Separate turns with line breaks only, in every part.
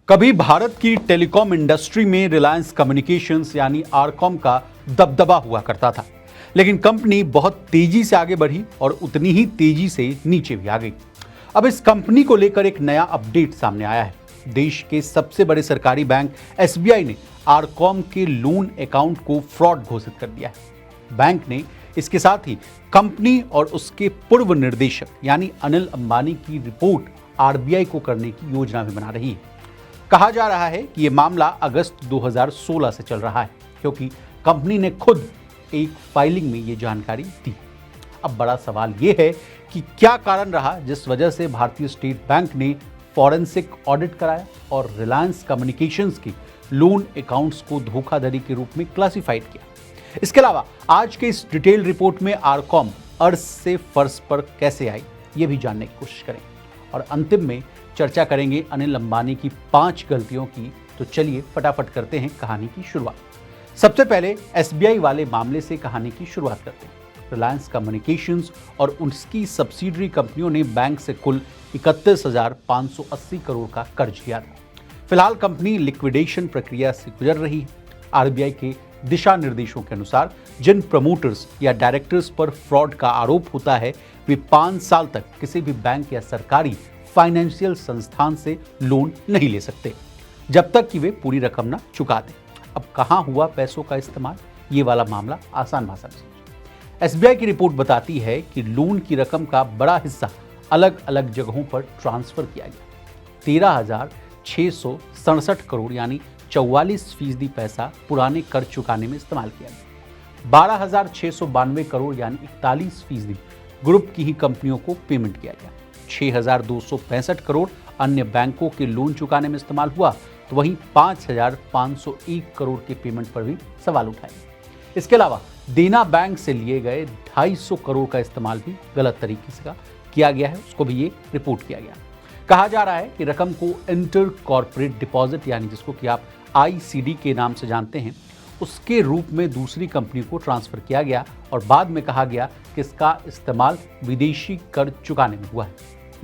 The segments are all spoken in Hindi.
कभी भारत की टेलीकॉम इंडस्ट्री में रिलायंस कम्युनिकेशंस यानी आरकॉम का दबदबा हुआ करता था। लेकिन कंपनी बहुत तेजी से आगे बढ़ी और उतनी ही तेजी से नीचे भी आ गई। अब इस कंपनी को लेकर एक नया अपडेट सामने आया है। देश के सबसे बड़े सरकारी बैंक एसबीआई ने आरकॉम के लोन अकाउंट को फ्रॉड घोषित कर दिया है। बैंक ने इसके साथ ही कंपनी और उसके पूर्व निर्देशक यानी अनिल अंबानी की रिपोर्ट आरबीआई को करने की योजना भी बना रही है। कहा जा रहा है कि यह मामला अगस्त 2016 से चल रहा है, क्योंकि कंपनी ने खुद एक फाइलिंग में यह जानकारी दी। अब बड़ा सवाल यह है कि क्या कारण रहा जिस वजह से भारतीय स्टेट बैंक ने फॉरेंसिक ऑडिट कराया और रिलायंस कम्युनिकेशंस के लोन अकाउंट्स को धोखाधड़ी के रूप में क्लासिफाइड किया। इसके अलावा आज के इस डिटेल रिपोर्ट में आरकॉम अर्श से फर्श पर कैसे आई, ये भी जानने की कोशिश करें और अंतिम में चर्चा करेंगे अनिल अंबानी की 5 गलतियों की। तो चलिए फटाफट करते हैं कहानी की शुरुआत। सबसे पहले एसबीआई वाले मामले से कहानी की शुरुआत करते हैं। रिलायंस कम्युनिकेशंस और उसकी सब्सिडरी कंपनियों ने बैंक से कुल 31,580 करोड़ का कर्ज लिया था। फिलहाल कंपनी लिक्विडेशन प्रक्रिया से गुजर रही है। आरबीआई के दिशा निर्देशों के अनुसार जिन प्रमोटर्स या डायरेक्टर्स पर फ्रॉड का आरोप होता है वे 5 साल तक किसी भी बैंक या सरकारी फाइनेंशियल संस्थान से लोन नहीं ले सकते जब तक कि वे पूरी रकम ना चुका दें। अब कहां हुआ पैसों का इस्तेमाल, ये वाला मामला आसान भाषा में समझिए। एसबीआई की रिपोर्ट बताती है कि लोन की रकम का बड़ा हिस्सा अलग अलग जगहों पर ट्रांसफर किया गया। 13,667 करोड़ यानी 44% पैसा पुराने कर्ज चुकाने में इस्तेमाल किया गया। 12,692 करोड़ यानी 41% ग्रुप की ही कंपनियों को पेमेंट किया गया। 6,265 करोड़ अन्य बैंकों के लोन चुकाने में इस्तेमाल हुआ, तो वहीं 5,501 करोड़ के पेमेंट पर भी सवाल उठाए। इसके अलावा देना बैंक से लिए गए 250 करोड़ का इस्तेमाल भी गलत तरीके से किया गया है, उसको भी ये रिपोर्ट किया गया। कहा जा रहा है कि रकम को इंटर कॉर्पोरेट डिपॉजिट यानी जिसको कि आप आईसीडी के नाम से जानते हैं, उसके रूप में दूसरी कंपनी को ट्रांसफर किया गया और बाद में कहा गया कि इसका इस्तेमाल विदेशी कर्ज चुकाने में हुआ है।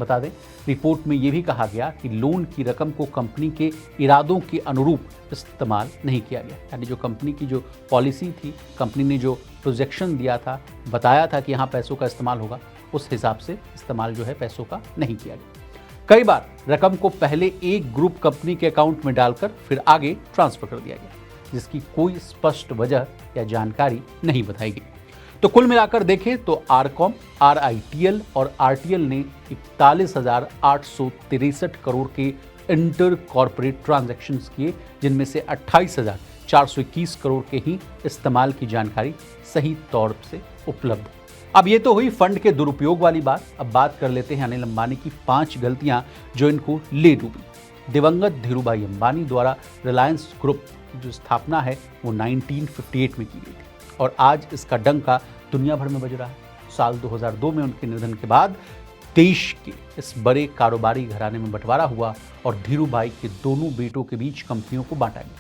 बता दें, रिपोर्ट में यह भी कहा गया कि लोन की रकम को कंपनी के इरादों के अनुरूप इस्तेमाल नहीं किया गया। यानी जो कंपनी की जो पॉलिसी थी, कंपनी ने जो प्रोजेक्शन दिया था, बताया था कि यहाँ पैसों का इस्तेमाल होगा, उस हिसाब से इस्तेमाल जो है पैसों का नहीं किया गया। कई बार रकम को पहले एक ग्रुप कंपनी के अकाउंट में डालकर फिर आगे ट्रांसफर कर दिया गया, जिसकी कोई स्पष्ट वजह या जानकारी नहीं बताई गई। तो कुल मिलाकर देखें तो आरकॉम, आरआईटीएल और आरटीएल ने 41,863 करोड़ के इंटर कॉर्पोरेट ट्रांजैक्शंस किए, जिनमें से 28,421 करोड़ के ही इस्तेमाल की जानकारी सही तौर से उपलब्ध। अब ये तो हुई फंड के दुरुपयोग वाली बात। अब बात कर लेते हैं अनिल अंबानी की 5 गलतियां जो इनको ले डूबी। दिवंगत धीरूभाई अंबानी द्वारा रिलायंस ग्रुप जो स्थापना है वो 1958 में की गई थी और आज इसका डंका दुनिया भर में बज रहा है। साल 2002 में उनके निधन के बाद देश के इस बड़े कारोबारी घराने में बंटवारा हुआ और धीरूभाई के दोनों बेटों के बीच कंपनियों को बांटा गया।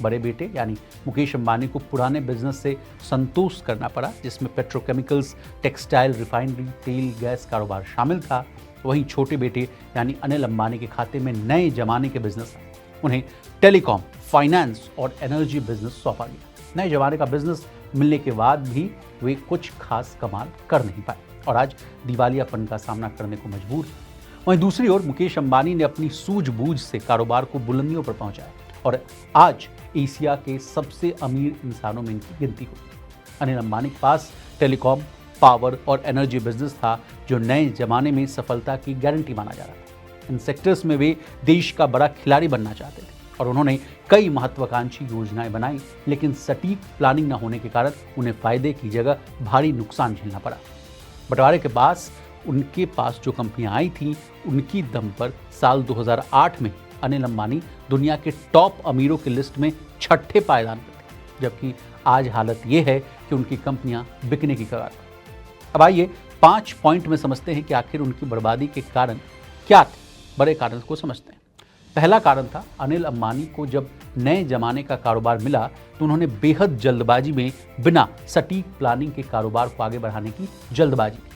बड़े बेटे यानी मुकेश अंबानी को पुराने बिजनेस से संतोष करना पड़ा, जिसमें पेट्रोकेमिकल्स, टेक्सटाइल, रिफाइनरी, तेल, गैस कारोबार शामिल था। वहीं छोटे बेटे यानी अनिल अंबानी के खाते में नए जमाने के बिजनेस उन्हें टेलीकॉम, फाइनेंस और एनर्जी बिजनेस सौंपा गया। नए जमाने का बिजनेस मिलने के बाद भी वे कुछ खास कमाल कर नहीं पाए और आज दिवालियापन का सामना करने को मजबूर हैं। वहीं दूसरी ओर मुकेश अंबानी ने अपनी सूझबूझ से कारोबार को बुलंदियों पर पहुंचाया और आज एशिया के सबसे अमीर इंसानों में इनकी गिनती हुई। अनिल अंबानी के पास टेलीकॉम, पावर और एनर्जी बिजनेस था जो नए जमाने में सफलता की गारंटी माना जा रहा था। इन सेक्टर्स में वे देश का बड़ा खिलाड़ी बनना चाहते थे और उन्होंने कई महत्वाकांक्षी योजनाएं बनाई, लेकिन सटीक प्लानिंग न होने के कारण उन्हें फायदे की जगह भारी नुकसान झेलना पड़ा। बंटवारे के बाद उनके पास जो कंपनियां आई थीं, उनकी दम पर साल 2008 में अनिल अंबानी दुनिया के टॉप अमीरों की लिस्ट में 6ठे पायदान पर थे, जबकि आज हालत यह है कि उनकी कंपनियां बिकने की कगार पर। अब आइए 5 पॉइंट में समझते हैं कि आखिर उनकी बर्बादी के कारण क्या थे। बड़े कारण को समझते हैं। पहला कारण था अनिल अंबानी को जब नए जमाने का कारोबार मिला तो उन्होंने बेहद जल्दबाजी में बिना सटीक प्लानिंग के कारोबार को आगे बढ़ाने की जल्दबाजी की,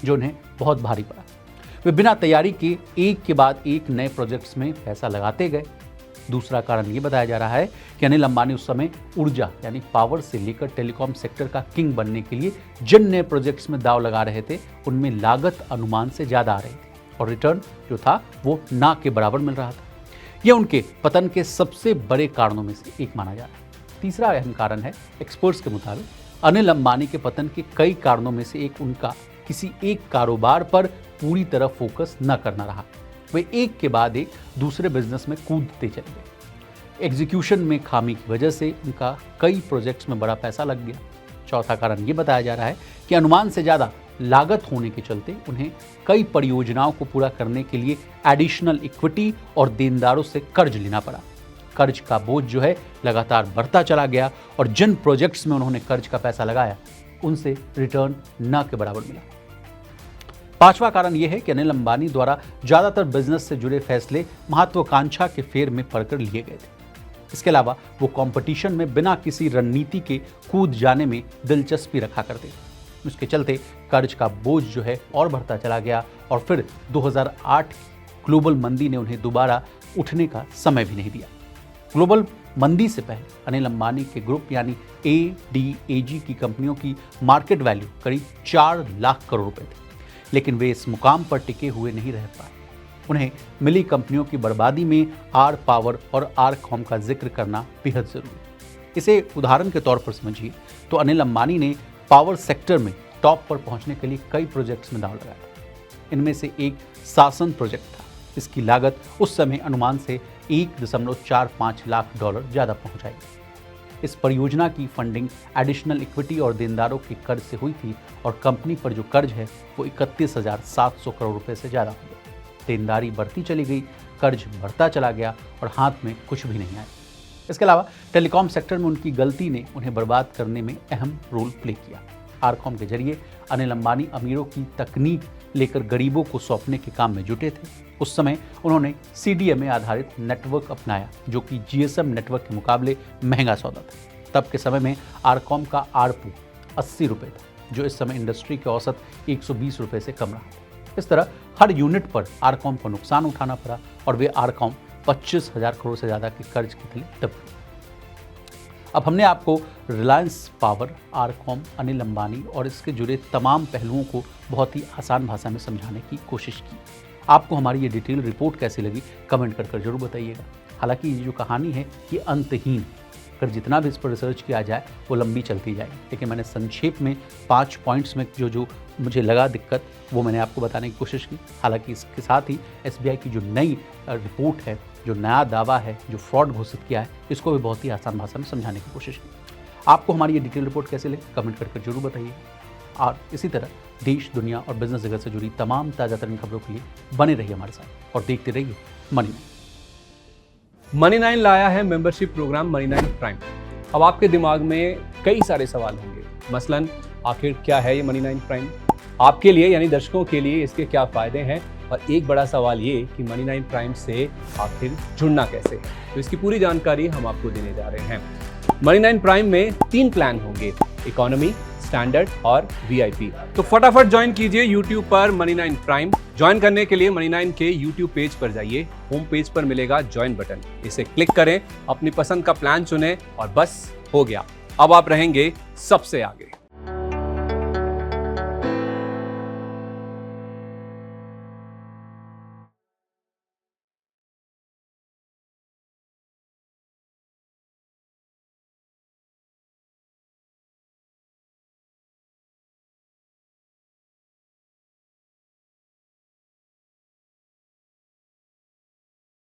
जो उन्हें बहुत भारी पड़ा। वे बिना तैयारी के एक के बाद एक नए प्रोजेक्ट्स में पैसा लगाते गए दूसरा कारण ये बताया जा रहा है कि अनिल अंबानी उस समय ऊर्जा यानी पावर से लेकर टेलीकॉम सेक्टर का किंग बनने के लिए जिन नए प्रोजेक्ट्स में दांव लगा रहे थे उनमें लागत अनुमान से ज़्यादा आ रही थी और रिटर्न जो था वो ना के बराबर मिल रहा था। यह उनके पतन के सबसे बड़े कारणों में से एक माना जा रहा है। तीसरा अहम कारण है, एक्सपर्ट्स के मुताबिक अनिल अंबानी के पतन के कई कारणों में से एक उनका किसी एक कारोबार पर पूरी तरह फोकस न करना रहा। वे एक के बाद एक दूसरे बिजनेस में कूदते चले गए। एग्जीक्यूशन में खामी की वजह से उनका कई प्रोजेक्ट्स में बड़ा पैसा लग गया। चौथा कारण ये बताया जा रहा है कि अनुमान से ज़्यादा लागत होने के चलते उन्हें कई परियोजनाओं को पूरा करने के लिए एडिशनल इक्विटी और देनदारों से कर्ज लेना पड़ा। कर्ज का बोझ जो है लगातार बढ़ता चला गया और जिन प्रोजेक्ट्स में उन्होंने कर्ज का पैसा लगाया उनसे रिटर्न न के बराबर मिला। पांचवा कारण यह है कि अनिल अंबानी द्वारा ज्यादातर बिजनेस से जुड़े फैसले महत्वाकांक्षा के फेर में पड़कर लिए गए थे। इसके अलावा वो कंपटीशन में बिना किसी रणनीति के कूद जाने में दिलचस्पी रखा करते थे। उसके चलते कर्ज का बोझ जो है और बढ़ता चला गया और फिर 2008 ग्लोबल मंदी ने उन्हें दोबारा उठने का समय भी नहीं दिया। ग्लोबल मंदी से पहले अनिल अंबानी के ग्रुप यानी ADAG की कंपनियों की मार्केट वैल्यू करीब 4 लाख करोड़ रुपए थी, लेकिन वे इस मुकाम पर टिके हुए नहीं रह पाए। उन्हें मिली कंपनियों की बर्बादी में आर पावर और आरकॉम का जिक्र करना बेहद जरूरी है। इसे उदाहरण के तौर पर समझिए तो अनिल अंबानी ने पावर सेक्टर में टॉप पर पहुंचने के लिए कई प्रोजेक्ट्स में दांव लगाया। इनमें से एक शासन प्रोजेक्ट था। इसकी लागत उस समय अनुमान से 1.45 लाख डॉलर ज़्यादा पहुंचाई। इस परियोजना की फंडिंग एडिशनल इक्विटी और देनदारों के कर्ज से हुई थी और कंपनी पर जो कर्ज है वो 31,700 करोड़ रुपए से ज़्यादा हो गया। देनदारी बढ़ती चली गई, कर्ज बढ़ता चला गया और हाथ में कुछ भी नहीं आया। इसके अलावा टेलीकॉम सेक्टर में उनकी गलती ने उन्हें बर्बाद करने में अहम रोल प्ले किया। आरकॉम के जरिए अनिल अंबानी अमीरों की तकनीक लेकर गरीबों को सौंपने के काम में जुटे थे। उस समय उन्होंने CDMA आधारित नेटवर्क अपनाया जो कि GSM नेटवर्क के मुकाबले महंगा सौदा था। तब के समय में आरकॉम का ARPU 80 रुपये था, जो इस समय इंडस्ट्री के औसत 120 रुपये से कम रहा। इस तरह हर यूनिट पर आरकॉम को नुकसान उठाना पड़ा और वे आरकॉम 25,000 करोड़ से ज़्यादा के कर्ज के तले दब गई। अब हमने आपको रिलायंस पावर, आरकॉम, अनिल अंबानी और इसके जुड़े तमाम पहलुओं को बहुत ही आसान भाषा में समझाने की कोशिश की। आपको हमारी ये डिटेल रिपोर्ट कैसी लगी कमेंट कर जरूर बताइएगा। हालांकि ये जो कहानी है ये अंतहीन, अगर जितना भी इस पर रिसर्च किया जाए वो लंबी चलती जाएगी, लेकिन मैंने संक्षेप में 5 पॉइंट्स में जो मुझे लगा दिक्कत वो मैंने आपको बताने की कोशिश की। हालांकि इसके साथ ही SBI की जो नई रिपोर्ट है, जो नया दावा है, जो फ्रॉड घोषित किया है, इसको भी बहुत ही आसान भाषा में समझाने की कोशिश की। आपको हमारी ये डिटेल रिपोर्ट कैसे लगी कमेंट कर जरूर बताइए। और इसी तरह देश, दुनिया और बिजनेस जगत से जुड़ी तमाम ताज़ा तरीन खबरों के लिए बने रहिए हमारे साथ और देखते रहिए मनी 9।
मनी 9 लाया है मेंबरशिप प्रोग्राम मनी 9 प्राइम। अब आपके दिमाग में कई सारे सवाल होंगे, मसलन आखिर क्या है ये मनी 9 प्राइम, आपके लिए यानी दर्शकों के लिए इसके क्या फायदे हैं, और एक बड़ा सवाल ये कि मनी 9 प्राइम से आखिर जुड़ना कैसे है। तो इसकी पूरी जानकारी हम आपको देने जा रहे हैं। मनी 9 प्राइम में 3 प्लान होंगे, इकोनॉमी, स्टैंडर्ड और VIP। तो फटाफट ज्वाइन कीजिए YouTube पर मनी 9 प्राइम। ज्वाइन करने के लिए मनी 9 के YouTube पेज पर जाइए, होम पेज पर मिलेगा ज्वाइन बटन, इसे क्लिक करें, अपनी पसंद का प्लान चुनें और बस हो गया, अब आप रहेंगे सबसे आगे।